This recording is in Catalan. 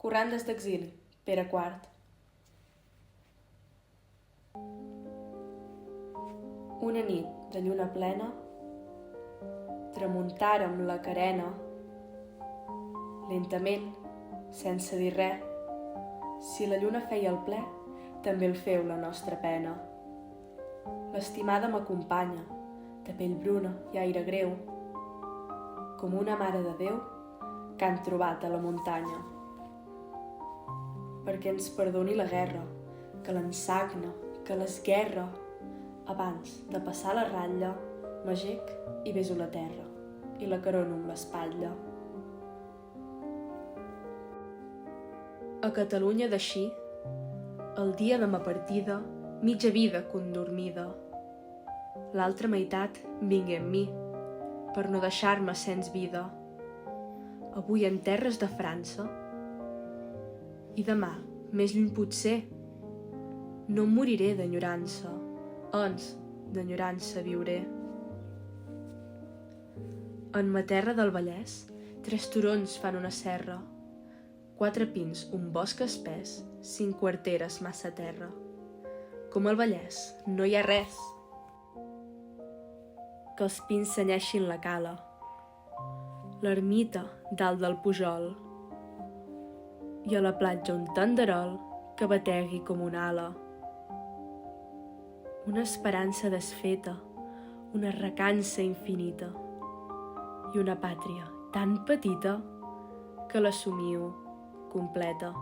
Corrandes d'exili, Pere IV. Una nit de lluna plena, tramuntàrem la carena, lentament, sense dir res. Si la lluna feia el ple, també el feu la nostra pena. L'estimada m'acompanya, de pell bruna i aire greu, com una mare de Déu que han trobat a la muntanya. Perquè ens perdoni la guerra, que l'ensagna, que l'esguerra. Abans de passar la ratlla, m'agec i beso la terra, i la carono amb l'espatlla. A Catalunya d'així, el dia de ma partida, mitja vida condormida. L'altra meitat vingué amb mi, per no deixar-me sens vida. Avui en terres de França, i demà, més lluny potser, no em moriré d'enyorança, ans d'enyorança viuré. En ma terra del Vallès, 3 turons fan una serra, 4 pins, un bosc espès, 5 quarteres massa terra. Com al Vallès no hi ha res, que els pins senyeixin la cala, l'ermita dalt del Pujol, i a la platja un tenderol que bategui com una ala. Una esperança desfeta, una recança infinita, i una pàtria tan petita que la somio completa.